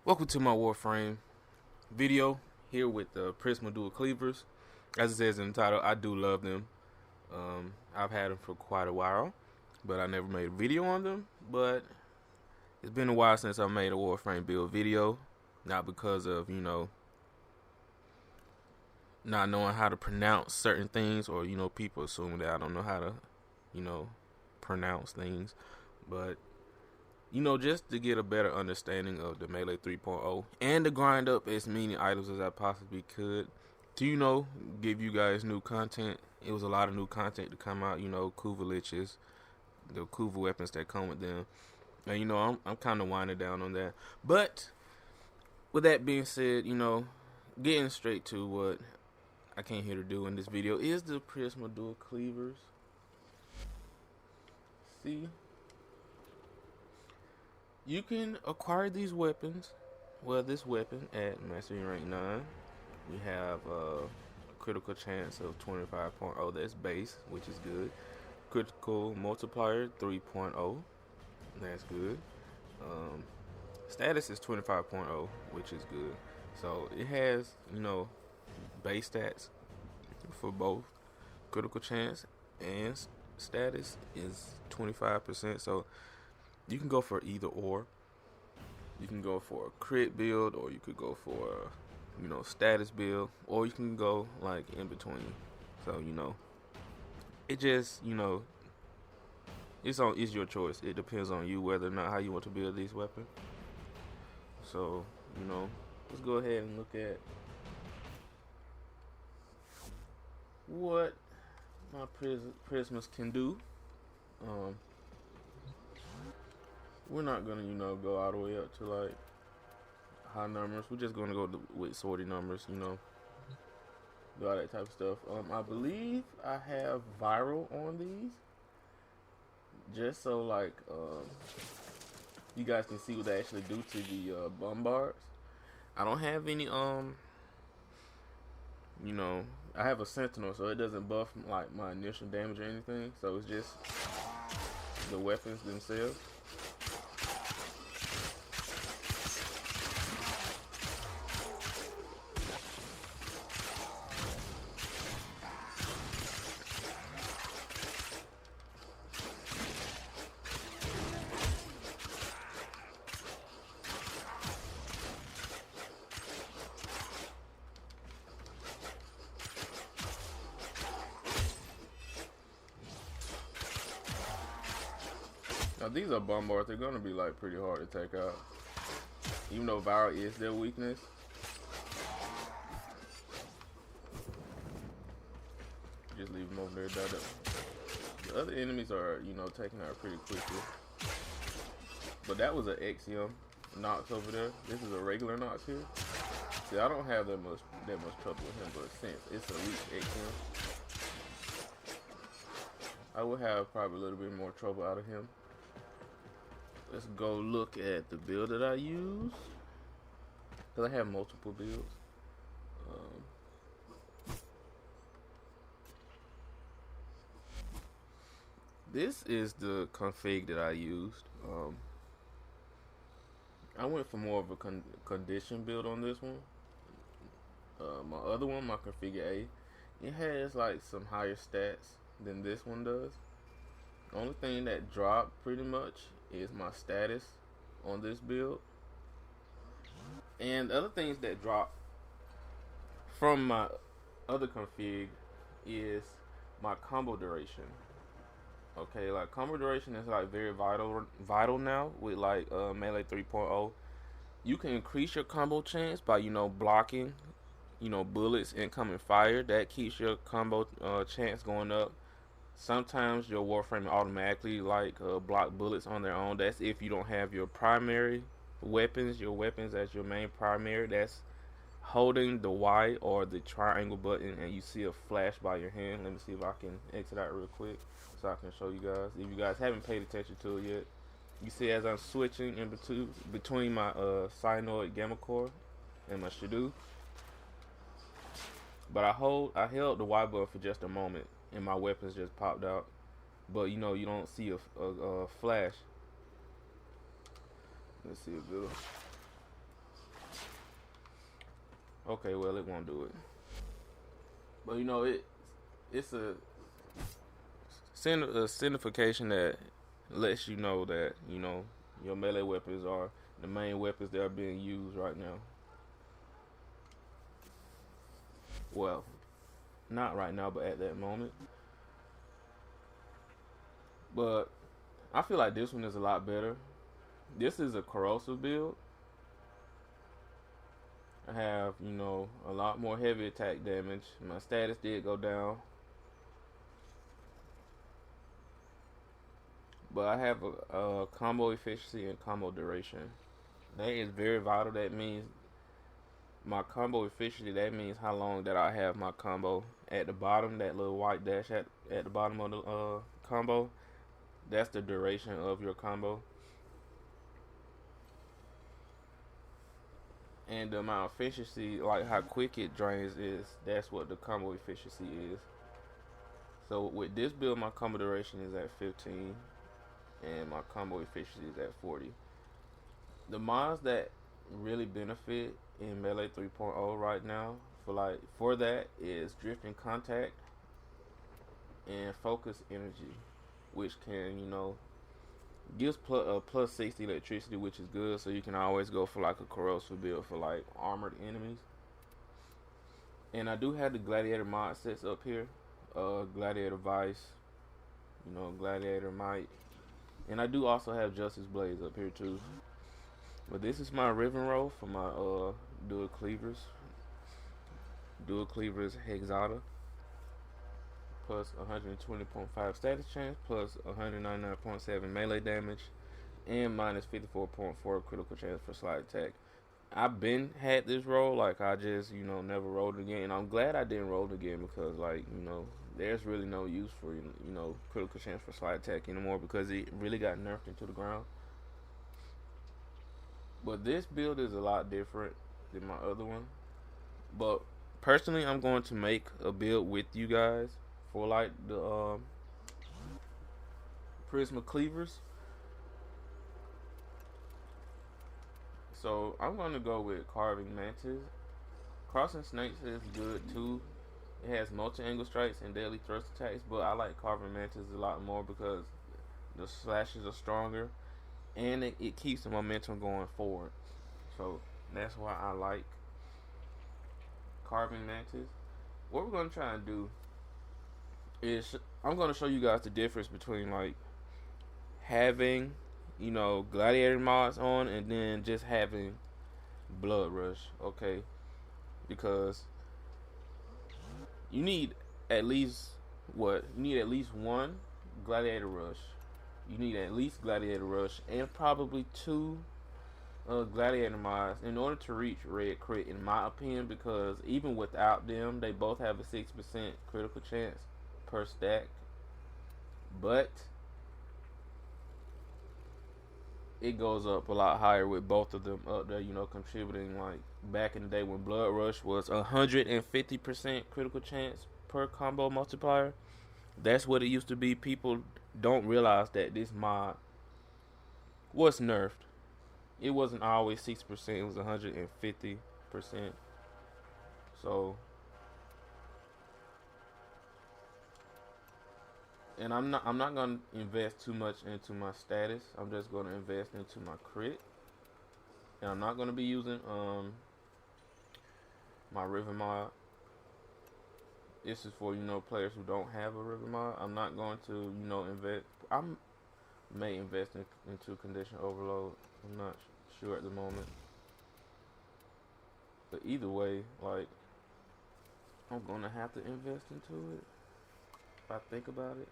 Welcome to my Warframe video here with the Prisma dual Cleavers. As it says in the title, I do love them. I've had them for quite a while, but I never made a video on them. But it's been a while since I made a Warframe build video. Not because of, not knowing how to pronounce certain things, or, people assume that I don't know how to, pronounce things. But just to get a better understanding of the Melee 3.0 and to grind up as many items as I possibly could to, give you guys new content. It was a lot of new content to come out, Kuva liches, the Kuva weapons that come with them. And, I'm kind of winding down on that. But with that being said, getting straight to what I came here to do in this video is the Prisma dual Cleavers. See? You can acquire these weapons, this weapon at Mastery Rank 9. We have a critical chance of 25.0, that's base, which is good. Critical multiplier 3.0, that's good. Status is 25.0, which is good. So it has, base stats for both critical chance and status is 25%. So you can go for either or. You can go for a crit build, or you could go for a, status build, or you can go like in between. So it just it's your choice. It depends on you whether or not how you want to build these weapons. So let's go ahead and look at what my Prismas can do. We're not gonna, go all the way up to like high numbers. We're just gonna go with sortie numbers, do all that type of stuff. I believe I have viral on these, just so like you guys can see what they actually do to the bombards. I don't have any I have a sentinel, so it doesn't buff like my initial damage or anything. So it's just the weapons themselves. Now these are bombards, they're gonna be like pretty hard to take out. Even though viral is their weakness. Just leave them over there. The other enemies are, taken out pretty quickly. But that was an Axiom Nox over there. This is a regular Nox here. See, I don't have that much trouble with him, but since it's a weak Axiom, I will have probably a little bit more trouble out of him. Let's go look at the build that I use, because I have multiple builds. This is the config that I used. I went for more of a condition build on this one. My other one, my configure A, it has like some higher stats than this one does. The only thing that dropped pretty much is my status on this build, and the other things that drop from my other config is my combo duration. Okay, like combo duration is like very vital now with like Melee 3.0. You can increase your combo chance by blocking bullets incoming fire. That keeps your combo chance going up. Sometimes your Warframe automatically block bullets on their own. That's if you don't have your primary weapons, as your main primary. That's holding the Y or the triangle button and you see a flash by your hand. Let me see if I can exit out real quick so I can show you guys. If you guys haven't paid attention to it yet, you see as I'm switching in between my Cyanoid Gamma Core and my Shadow. But I held the Y button for just a moment and my weapons just popped out. But you don't see a flash. Let's see a video. Okay, well it won't do it. But it's a signification that lets you know that your melee weapons are the main weapons that are being used right now. Well, not right now, but at that moment. But I feel like this one is a lot better. This is a corrosive build. I have, a lot more heavy attack damage. My status did go down. But I have a combo efficiency and combo duration. That is very vital. That means my combo efficiency, that means how long that I have my combo. At the bottom, that little white dash at the bottom of the combo, that's the duration of your combo. And the amount of efficiency, like how quick it drains, that's what the combo efficiency is. So with this build, my combo duration is at 15, and my combo efficiency is at 40. The mods that really benefit in Melee 3.0 right now for that is Drifting Contact and Focus Energy, which can gives plus 60 electricity, which is good. So you can always go for like a corrosive build for like armored enemies. And I do have the Gladiator mod sets up here, Gladiator Vice, Gladiator Might, and I do also have Justice Blades up here too. But this is my Riven roll for my dual cleavers. Dual cleavers Hexata. Plus 120.5 status chance, plus 199.7 melee damage, and minus 54.4 critical chance for slide attack. I've been had this roll, like I just never rolled it again, and I'm glad I didn't roll it again because there's really no use for critical chance for slide attack anymore because it really got nerfed into the ground. But this build is a lot different than my other one. But personally, I'm going to make a build with you guys for like the Prisma Cleavers. So I'm going to go with Carving Mantis. Crossing Snakes is good too. It has multi-angle strikes and deadly thrust attacks, but I like Carving Mantis a lot more because the slashes are stronger and it keeps the momentum going forward. So that's why I like Carving Mantis. What we're going to try and do is I'm going to show you guys the difference between like having gladiator mods on and then just having Blood Rush, okay? Because you need at least one gladiator rush. You need at least gladiator rush and probably two gladiator mods in order to reach red crit, in my opinion, because even without them they both have a 6% critical chance per stack, but it goes up a lot higher with both of them up there, contributing. Like back in the day when Blood Rush was 150% critical chance per combo multiplier, that's what it used to be. People don't realize that this mod was nerfed. It wasn't always 6%, it was 150%. So, and I'm not gonna invest too much into my status. I'm just gonna invest into my crit. And I'm not gonna be using my Riven mod. This is for players who don't have a Riven mod. I'm not going to invest. I may invest into Condition Overload. I'm not sure at the moment. But either way, like I'm gonna have to invest into it if I think about it.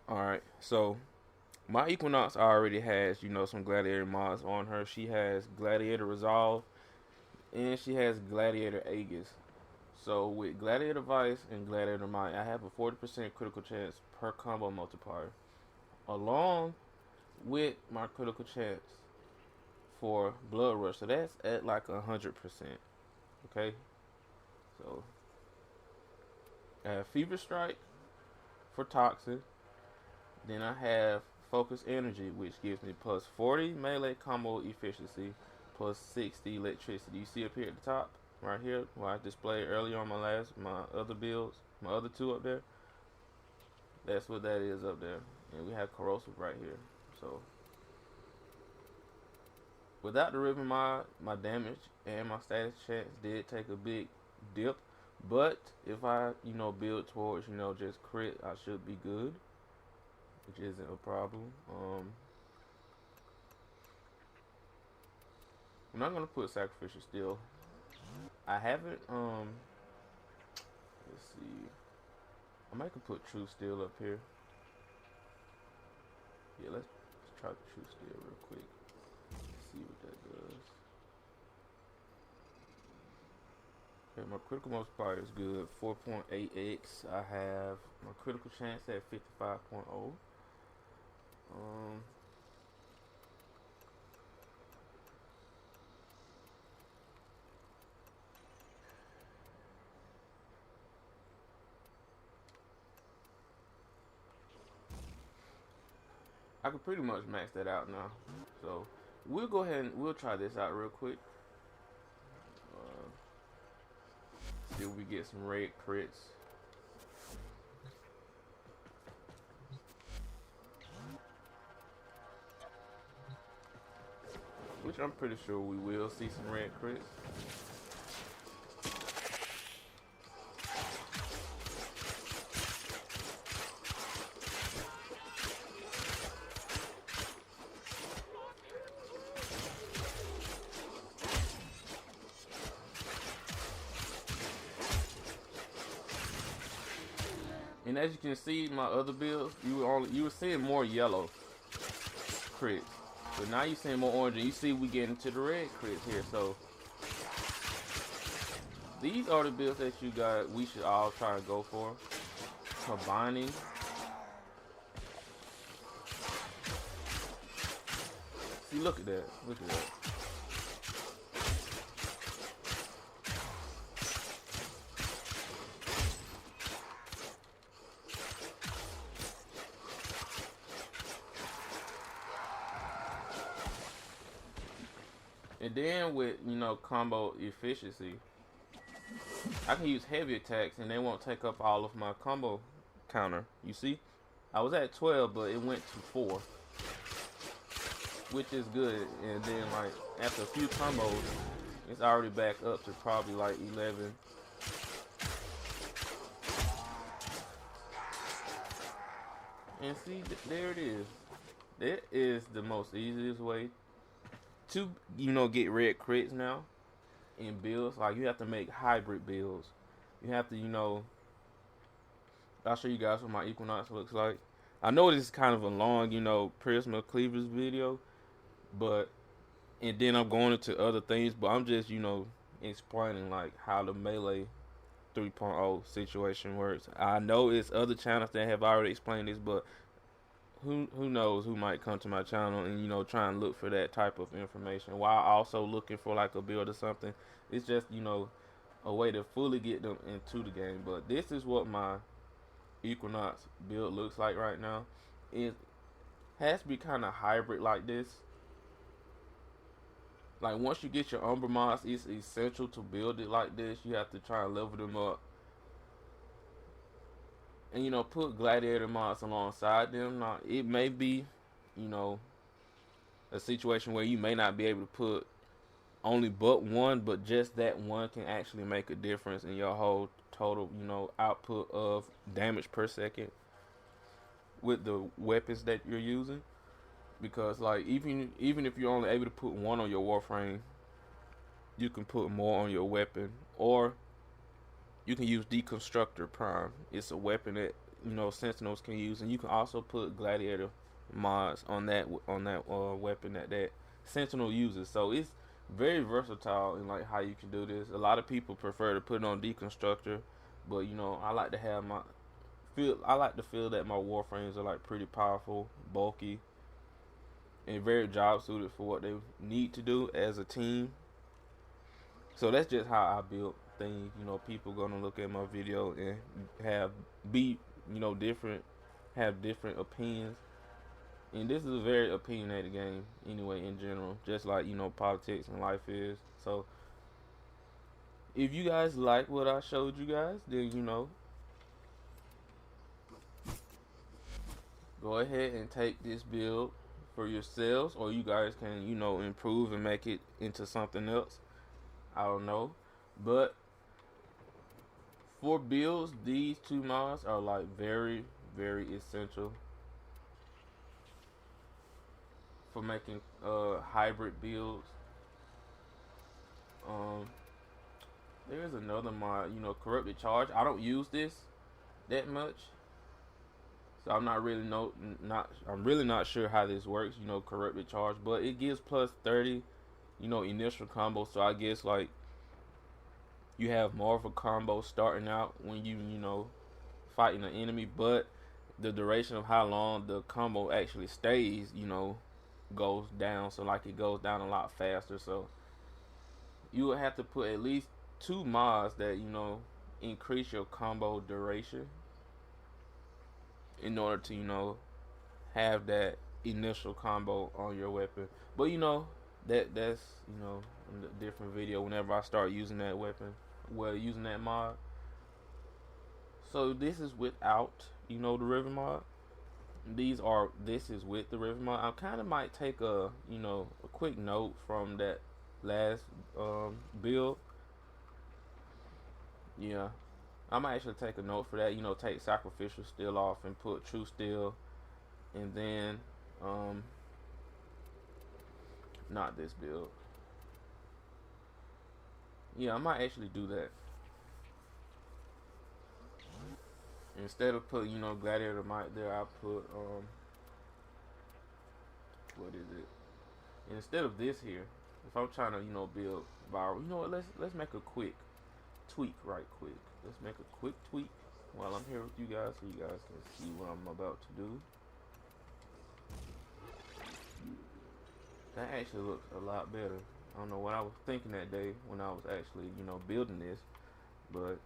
Alright, so my Equinox already has, some Gladiator mods on her. She has Gladiator Resolve and she has Gladiator Aegis. So with Gladiator Vice and Gladiator Might, I have a 40% critical chance per combo multiplier, along with my critical chance for Blood Rush. So that's at like 100%. Okay, So I have Fever Strike for Toxic. Then I have Focus Energy, which gives me plus 40 melee combo efficiency, plus 60 electricity. You see up here at the top, right here, where I displayed earlier on my other builds, my other two up there. That's what that is up there. And we have Corrosive right here. So without the Riven mod, my damage and my status chance did take a big dip. But if I, build towards, just crit, I should be good, which isn't a problem. I'm not gonna put Sacrificial Steel. I haven't. Let's see. I might can put True Steel up here. Yeah, let's try the True Steel real quick. See what that does. Okay, my critical multiplier is good, 4.8x. I have my critical chance at 55.0. I could pretty much max that out now. So we'll go ahead and we'll try this out real quick. See if we get some red crits. Which I'm pretty sure we will see some red crits. And as you can see, my other builds, you were seeing more yellow crits, but now you're seeing more orange, and you see we get into the red crits here. So these are the builds that we should all try to go for. Combining. See, look at that. Look at that. And then with, combo efficiency, I can use heavy attacks and they won't take up all of my combo counter. You see? I was at 12, but it went to 4. Which is good. And then, like, after a few combos, it's already back up to probably, like, 11. And see, there it is. That is the most easiest way to, get red crits now in builds. Like, you have to make hybrid builds. You have to, I'll show you guys what my Equinox looks like. I know this is kind of a long, Prisma Cleavers video, and then I'm going into other things, but I'm just, explaining, like, how the Melee 3.0 situation works. I know it's other channels that have already explained this, but who knows who might come to my channel and try and look for that type of information while also looking for like a build or something. It's just a way to fully get them into the game. But this is what my Equinox build looks like right now. It has to be kind of hybrid like this. Like, once you get your Umbra mods, it's essential to build it like this. You have to try and level them up. And, put gladiator mods alongside them. Now, it may be, a situation where you may not be able to put only but one, but just that one can actually make a difference in your whole total, output of damage per second with the weapons that you're using. Because, like, even if you're only able to put one on your Warframe, you can put more on your weapon. Or you can use Deconstructor Prime. It's a weapon that Sentinels can use, and you can also put Gladiator mods on that weapon that Sentinel uses. So it's very versatile in like how you can do this. A lot of people prefer to put it on Deconstructor, but I like to have I like to feel that my Warframes are like pretty powerful, bulky, and very job suited for what they need to do as a team. So that's just how I build things. You know, people gonna look at my video and have be different, have different opinions. And this is a very opinionated game anyway in general, just like politics and life is. So if you guys like what I showed you guys, then go ahead and take this build for yourselves, or you guys can improve and make it into something else. I don't know, but for builds, these two mods are like very, very essential for making hybrid builds. There's another mod, corrupted charge. I don't use this that much, so I'm really not sure how this works. Corrupted charge, but it gives plus 30, initial combo. So I guess like you have more of a combo starting out when you fighting an enemy, but the duration of how long the combo actually stays, goes down. So like it goes down a lot faster. So you would have to put at least 2 mods that increase your combo duration in order to have that initial combo on your weapon. But that's a different video whenever I start using that weapon, using that mod. So this is without the river mod. This is with the river mod. I kind of might take a quick note from that last build. Yeah, I might actually take a note for that. Take sacrificial steel off and put true steel, and then not this build. Yeah, I might actually do that. Instead of put gladiator might there, I put what is it? And instead of this here, if I'm trying to build viral, what? Let's make a quick tweak right quick. Let's make a quick tweak while I'm here with you guys, so you guys can see what I'm about to do. That actually looks a lot better. I don't know what I was thinking that day when I was actually building this, but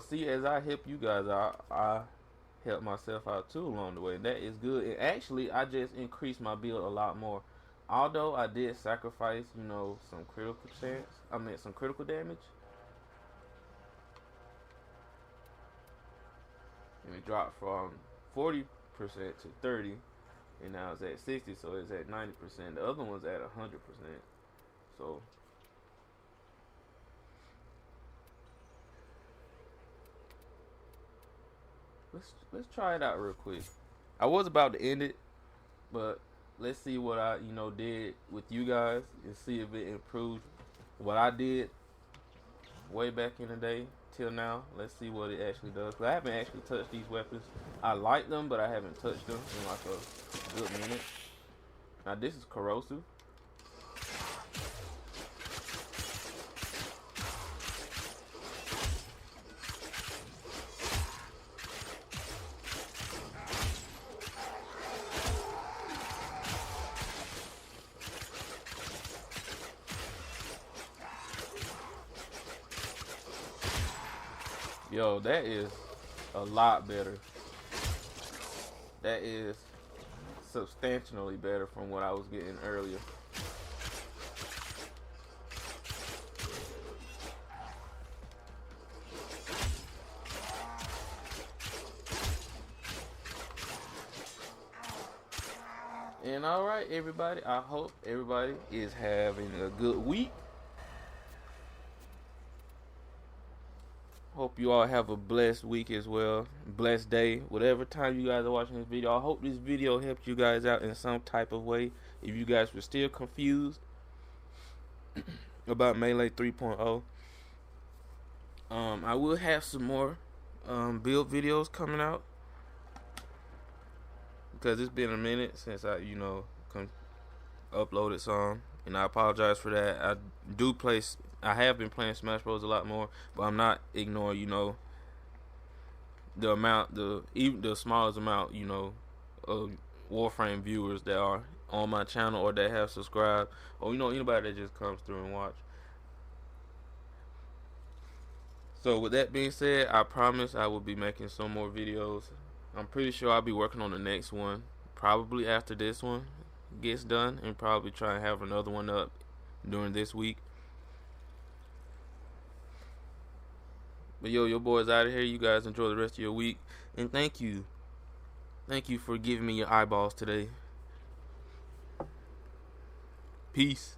see, as I help you guys out, I help myself out too along the way, and that is good. And actually, I just increased my build a lot more. Although I did sacrifice, some critical some critical damage. And it dropped from 40% to 30, and now it's at 60, so it's at 90%. The other one's at 100%. So let's try it out real quick. I was about to end it, but let's see what I did with you guys and see if it improved what I did way back in the day till now. Let's see what it actually does. 'Cause I haven't actually touched these weapons. I like them, but I haven't touched them in like a good minute. Now this is corrosive. Yo, that is a lot better. That is substantially better from what I was getting earlier. And alright, everybody, I hope everybody is having a good week. Hope you all have a blessed week as well. Blessed day. Whatever time you guys are watching this video. I hope this video helped you guys out in some type of way. If you guys were still confused about Melee 3.0. I will have some more build videos coming out. Because it's been a minute since I, uploaded some. And I apologize for that. I have been playing Smash Bros a lot more, but I'm not ignoring, the smallest amount, of Warframe viewers that are on my channel or that have subscribed, or anybody that just comes through and watch. So with that being said, I promise I will be making some more videos. I'm pretty sure I'll be working on the next one, probably after this one gets done, and probably try and have another one up during this week. But yo, your boy's out of here. You guys enjoy the rest of your week, and thank you for giving me your eyeballs today. Peace.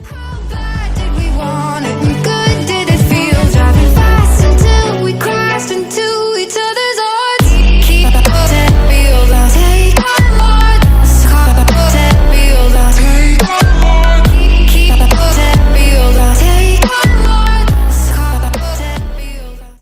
How bad did we want it?